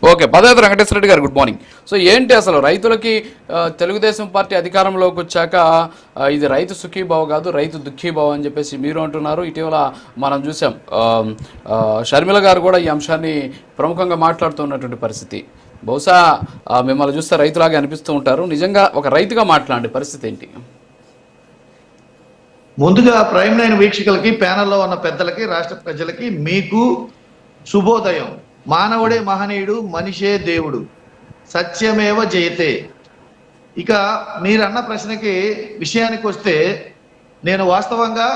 Okay, పదవేత Venkateswara Reddy గారు, good morning. So ఏంటి అసలు రైతులకి తెలుగుదేశం పార్టీ అధికారంలోకి వచ్చాక ఇది రైతు సుఖీభావ కాదు, రైతు దుఃఖీభావ అని చెప్పేసి మీరు అంటున్నారు. ఇటీవల మనం చూసాం షర్మిల గారు కూడా ఈ అంశాన్ని ప్రముఖంగా మాట్లాడుతున్నటువంటి పరిస్థితి. బహుశా మిమ్మల్ని చూస్తే రైతులాగా అనిపిస్తూ ఉంటారు. నిజంగా ఒక రైతుగా మాట్లాడే పరిస్థితి ఏంటి? ముందుగా ప్రైమ్ నైన్ వీక్షకులకి, ప్యానల్లో ఉన్న పెద్దలకి, రాష్ట్ర ప్రజలకి మీకు శుభోదయం. మానవుడే మహనీయుడు, మనిషే దేవుడు, సత్యమేవ జయతే. ఇక మీరన్న ప్రశ్నకి విషయానికి వస్తే, నేను వాస్తవంగా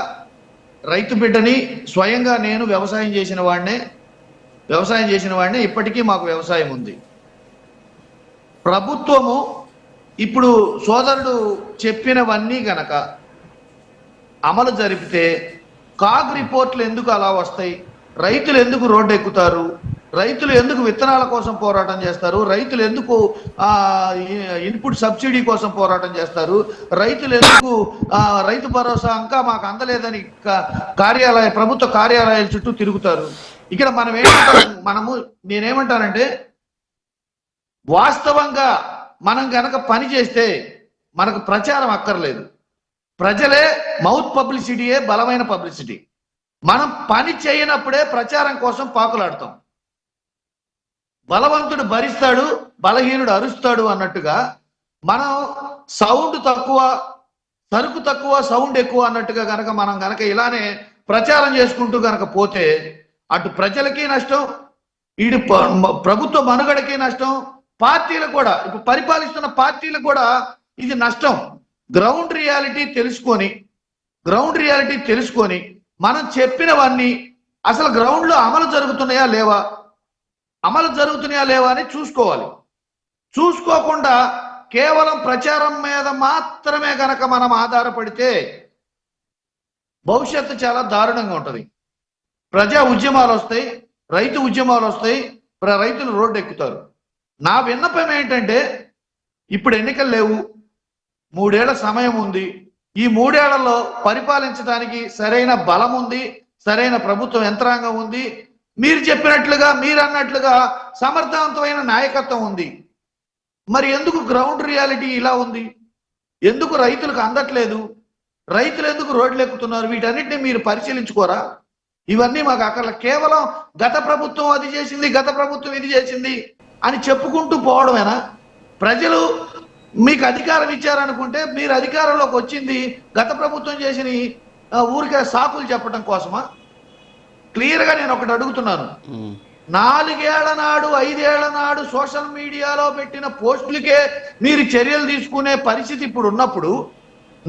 రైతు బిడ్డని, స్వయంగా నేను వ్యవసాయం చేసిన వాడినే. ఇప్పటికీ మాకు వ్యవసాయం ఉంది. ప్రభుత్వము ఇప్పుడు సోదరుడు చెప్పినవన్నీ గనక అమలు జరిపితే కాగ్ రిపోర్ట్లు ఎందుకు అలా వస్తాయి? రైతులు ఎందుకు రోడ్డు ఎక్కుతారు? రైతులు ఎందుకు విత్తనాల కోసం పోరాటం చేస్తారు? రైతులు ఎందుకు ఇన్పుట్ సబ్సిడీ కోసం పోరాటం చేస్తారు? రైతులు ఎందుకు రైతు భరోసా ఇంకా మాకు అందలేదని ప్రభుత్వ కార్యాలయాల చుట్టూ తిరుగుతారు? ఇక్కడ నేనేమంటానంటే, వాస్తవంగా మనం గనక పని చేస్తే మనకు ప్రచారం అక్కర్లేదు. ప్రజలే మౌత్ పబ్లిసిటీయే బలమైన పబ్లిసిటీ. మనం పని చేయనప్పుడే ప్రచారం కోసం పాకులాడతాం. బలవంతుడు భరిస్తాడు, బలహీనుడు అరుస్తాడు అన్నట్టుగా మనం సౌండ్ తక్కువ, సరుకు తక్కువ, సౌండ్ ఎక్కువ అన్నట్టుగా మనం గనక ఇలానే ప్రచారం చేసుకుంటూ గనక పోతే అటు ప్రజలకి నష్టం, ఇటు ప్రభుత్వ మనుగడకి నష్టం, పార్టీలకు కూడా, ఇప్పుడు పరిపాలిస్తున్న పార్టీలకు కూడా ఇది నష్టం. గ్రౌండ్ రియాలిటీ తెలుసుకొని మనం చెప్పినవన్నీ అసలు గ్రౌండ్లో అమలు జరుగుతున్నాయా లేవా అని చూసుకోవాలి. చూసుకోకుండా కేవలం ప్రచారం మీద మాత్రమే గనక మనం ఆధారపడితే భవిష్యత్తు చాలా దారుణంగా ఉంటుంది. ప్రజా ఉద్యమాలు వస్తాయి, రైతు ఉద్యమాలు వస్తాయి, రైతులు రోడ్డు ఎక్కుతారు. నా విన్నపం ఏంటంటే, ఇప్పుడు ఎన్నికలు లేవు, 3 ఏళ్ల సమయం ఉంది. ఈ 3 ఏళ్లలో పరిపాలించడానికి సరైన బలం ఉంది, సరైన ప్రభుత్వ యంత్రాంగం ఉంది, మీరు చెప్పినట్లుగా, మీరు అన్నట్లుగా సమర్థవంతమైన నాయకత్వం ఉంది. మరి ఎందుకు గ్రౌండ్ రియాలిటీ ఇలా ఉంది? ఎందుకు రైతులకు అందట్లేదు? రైతులు ఎందుకు రోడ్లు ఎక్కుతున్నారు? వీటన్నిటిని మీరు పరిశీలించుకోరా? ఇవన్నీ మాకు అక్కడ కేవలం గత ప్రభుత్వం అది చేసింది, గత ప్రభుత్వం ఇది చేసింది అని చెప్పుకుంటూ పోవడమేనా? ప్రజలు మీకు అధికారం ఇచ్చారనుకుంటే మీరు అధికారంలోకి వచ్చింది గత ప్రభుత్వం చేసిన ఊరికే సాకులు చెప్పడం కోసమా? క్లియర్గా నేను ఒకటి అడుగుతున్నాను. 4 ఏళ్ల నాడు, 5 ఏళ్ల నాడు సోషల్ మీడియాలో పెట్టిన పోస్టులకే మీరు చర్యలు తీసుకునే పరిస్థితి ఇప్పుడు ఉన్నప్పుడు,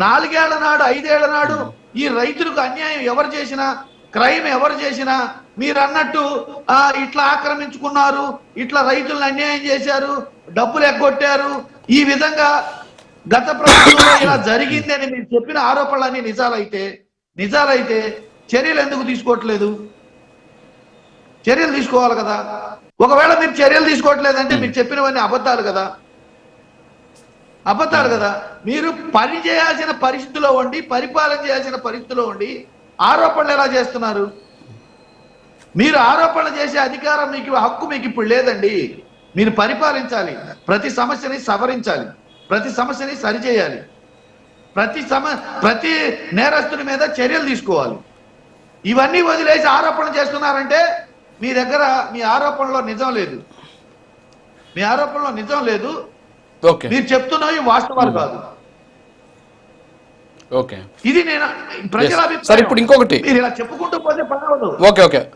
4 ఏళ్ల నాడు, 5 ఏళ్ల నాడు ఈ రైతులకు అన్యాయం ఎవరు చేసినా, క్రైమ్ ఎవరు చేసినా, మీరు అన్నట్టు ఇట్లా ఆక్రమించుకున్నారు, ఇట్లా రైతులను అన్యాయం చేశారు, డబ్బులు ఎగ్గొట్టారు, ఈ విధంగా గత ప్రభుత్వంలో ఇలా జరిగిందని మీరు చెప్పిన ఆరోపణలన్నీ నిజాలైతే చర్యలు ఎందుకు తీసుకోవట్లేదు? చర్యలు తీసుకోవాలి కదా. ఒకవేళ మీరు చర్యలు తీసుకోవట్లేదంటే మీరు చెప్పినవన్నీ అబద్ధాలు కదా. మీరు పని చేయాల్సిన పరిస్థితిలో ఉండి, పరిపాలన చేయాల్సిన పరిస్థితిలో ఉండి ఆరోపణలు ఎలా చేస్తున్నారు? మీరు ఆరోపణలు చేసే అధికారం హక్కు మీకు ఇప్పుడు లేదండి. మీరు పరిపాలించాలి, ప్రతి సమస్యని సవరించాలి, ప్రతి సమస్యని సరిచేయాలి, ప్రతి నేరస్తుడి మీద చర్యలు తీసుకోవాలి. ఇవన్నీ వదిలేసి ఆరోపణలు చేస్తున్నారంటే మీ ఆరోపణలో నిజం లేదు. మీరు చెప్తున్నవి వాస్తవాలు కాదు. ఇది నేను ప్రజల అభిప్రాయం. ఇప్పుడు ఇంకొకటి, మీరు ఇలా చెప్పుకుంటూ పోతే పని అవ్వదు.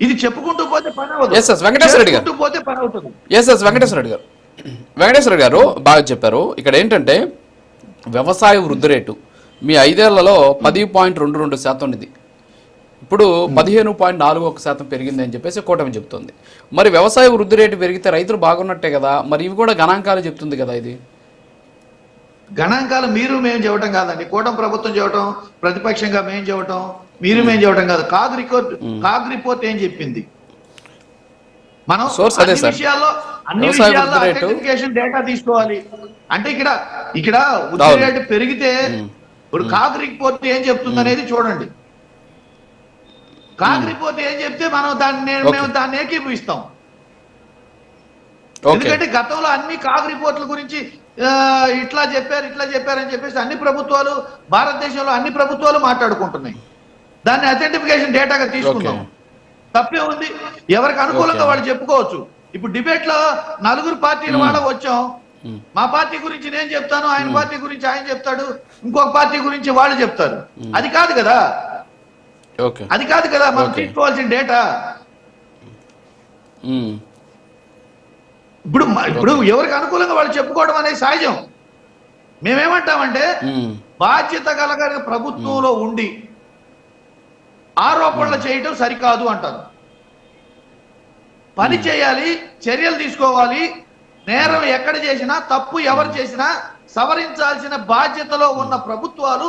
ఇది చెప్పుకుంటూ పోతే పని అవ్వదు. వెంకటేశ్వర రెడ్డి గారు బాగా చెప్పారు. ఇక్కడ ఏంటంటే, వ్యవసాయ వృద్ధి రేటు మీ 5 ఏళ్లలో 10.22% ఇది. ఇప్పుడు 15.41% పెరిగింది అని చెప్పేసి కూటమి చెప్తుంది. మరి వ్యవసాయ వృద్ధి రేటు పెరిగితే రైతులు బాగున్నట్టే కదా, మరి ఇవి కూడా గణాంకాలు చెప్తుంది కదా. ఇది గణాంకాలు మేము చెప్పటం కాదండి, కూటమి ప్రభుత్వం చెప్పటం, ప్రతిపక్షంగా మేము చెప్పటం, మేము చెప్పటం కాదు. కాగ్ రిపోర్ట్ ఏం చెప్పింది? మనం అన్ని విషయాల్లో అథెంటికేషన్ డేటా తీసుకోవాలి. అంటే ఇక్కడ వృద్ధి రేటు పెరిగితే ఇప్పుడు కాగ్ రిపోర్ట్ ఏం చెప్తుంది అనేది చూడండి. కాగ్ రిపోర్ట్ ఏం చెప్తే మేము దాన్ని ఏకీభవిస్తాం. ఎందుకంటే గతంలో అన్ని కాగ్ రిపోర్ట్ల గురించి ఇట్లా చెప్పారు అని చెప్పేసి అన్ని ప్రభుత్వాలు, భారతదేశంలో అన్ని ప్రభుత్వాలు మాట్లాడుకుంటున్నాయి. దాన్ని అథెంటిఫికేషన్ డేటాగా తీసుకుందాం, తప్పే ఉంది. ఎవరికి అనుకూలంగా వాళ్ళు చెప్పుకోవచ్చు. ఇప్పుడు డిబేట్ లో నలుగురు పార్టీల వాళ్ళ వచ్చాం, మా పార్టీ గురించి నేను చెప్తాను, ఆయన పార్టీ గురించి ఆయన చెప్తాడు, ఇంకొక పార్టీ గురించి వాళ్ళు చెప్తారు. అది కాదు కదా, అది కాదు కదా మనం తీసుకోవాల్సిన డేటా. ఇప్పుడు ఎవరికి అనుకూలంగా వాళ్ళు చెప్పుకోవడం అనేది సహజం. మేమేమంటామంటే బాధ్యత కలగని ప్రభుత్వంలో ఉండి ఆరోపణలు చేయటం సరికాదు అంటారు. పని చేయాలి, చర్యలు తీసుకోవాలి. నేరం ఎక్కడ చేసినా, తప్పు ఎవరు చేసినా సవరించాల్సిన బాధ్యతలో ఉన్న ప్రభుత్వాలు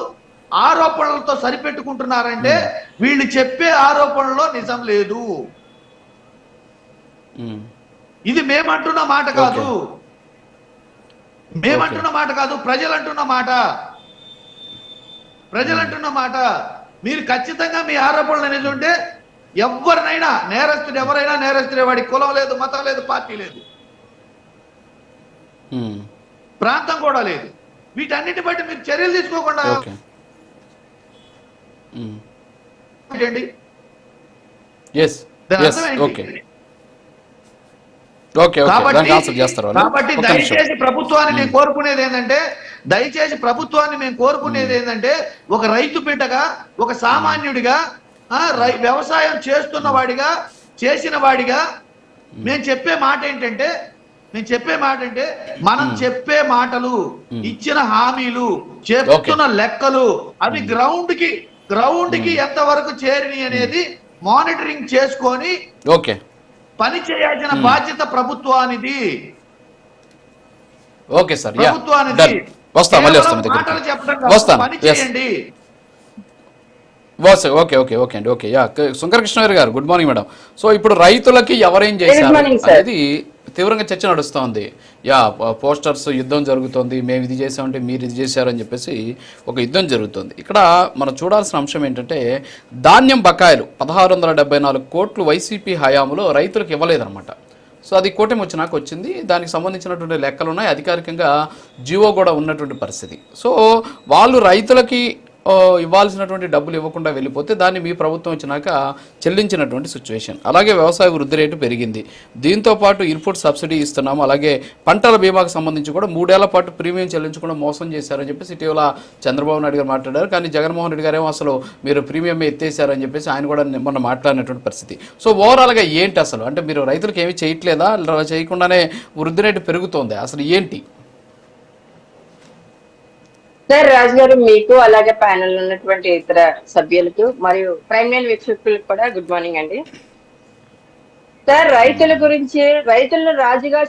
ఆరోపణలతో సరిపెట్టుకుంటున్నారంటే వీళ్ళు చెప్పే ఆరోపణలో నిజం లేదు. ఇది మేమంటున్న మాట కాదు, మేమంటున్న మాట కాదు, ప్రజలంటున్న మాట. ప్రజలంటున్న మాట. మీరు ఖచ్చితంగా మీ ఆరోపణలు అనేది ఉంటే ఎవరినైనా నేరస్తుడు, ఎవరైనా నేరస్తుడే. వాడికి కులం లేదు, మతం లేదు, పార్టీ లేదు, ప్రాంతం కూడా లేదు. వీటన్నిటి బట్టి మీరు చర్యలు తీసుకోకుండా కాబట్టి దయచేసి ప్రభుత్వాన్ని మేము కోరుకునేది ఏంటంటే, ఒక రైతు బిడ్డగా, ఒక సామాన్యుడిగా, వ్యవసాయం చేస్తున్న వాడిగా, చేసిన వాడిగా మేము చెప్పే మాట ఏంటంటే, మనం చెప్పే మాటలు, ఇచ్చిన హామీలు, చెప్తున్న లెక్కలు అవి గ్రౌండ్ కి ఎంతవరకు చేరిని అనేది మానిటరింగ్ చేసుకొని పని చేయాల్సిన బాధ్యత ప్రభుత్వానిది. ప్రభుత్వానిది. మాటలు చెప్పడం, పని చేయండి. శంకర కృష్ణ గారు గుడ్ మార్నింగ్ మేడం. సో ఇప్పుడు రైతులకి ఎవరేం చేశారు అనేది తీవ్రంగా చర్చ నడుస్తోంది. పోస్టర్స్ యుద్ధం జరుగుతోంది, మేము ఇది చేసామంటే మీరు ఇది చేశారు అని చెప్పేసి ఒక యుద్ధం జరుగుతుంది. ఇక్కడ మనం చూడాల్సిన అంశం ఏంటంటే, ధాన్యం బకాయిలు 1674 కోట్లు వైసీపీ హయాంలో రైతులకు ఇవ్వలేదన్నమాట. సో అది కూటమి వచ్చినాక వచ్చింది. దానికి సంబంధించినటువంటి లెక్కలు ఉన్నాయి, అధికారికంగా జీవో కూడా ఉన్నటువంటి పరిస్థితి. సో వాళ్ళు రైతులకి ఇవ్వాల్సినటువంటి డబ్బులు ఇవ్వకుండా వెళ్ళిపోతే దాన్ని మీ ప్రభుత్వం వచ్చినాక చెల్లించినటువంటి సిచ్యువేషన్. అలాగే వ్యవసాయ వృద్ధి రేటు పెరిగింది. దీంతో పాటు ఇన్పుట్ సబ్సిడీ ఇస్తున్నాము. అలాగే పంటల బీమాకు సంబంధించి కూడా 3 ఏళ్ల పాటు ప్రీమియం చెల్లించకుండా మోసం చేశారని చెప్పేసి ఇటీవల చంద్రబాబు నాయుడు గారు మాట్లాడారు. కానీ జగన్మోహన్ రెడ్డి గారేమో అసలు మీరు ప్రీమియం ఎత్తేసారని చెప్పేసి ఆయన కూడా మొన్న మాట్లాడినటువంటి పరిస్థితి. సో ఓవరాల్గా ఏంటి అసలు, అంటే మీరు రైతులకు ఏమీ చేయట్లేదా, చేయకుండానే వృద్ధి రేటు పెరుగుతోంది, అసలు ఏంటి? సార్, రాజు గారు, మీకు అలాగే ప్యానెల్ ఉన్నటువంటి ఇతర సభ్యులకు మరియు ప్రైమ్ లైన్ వీక్షకులకు కూడా గుడ్ మార్నింగ్ అండి. సార్, రైతుల గురించి, రైతులను రాజుగా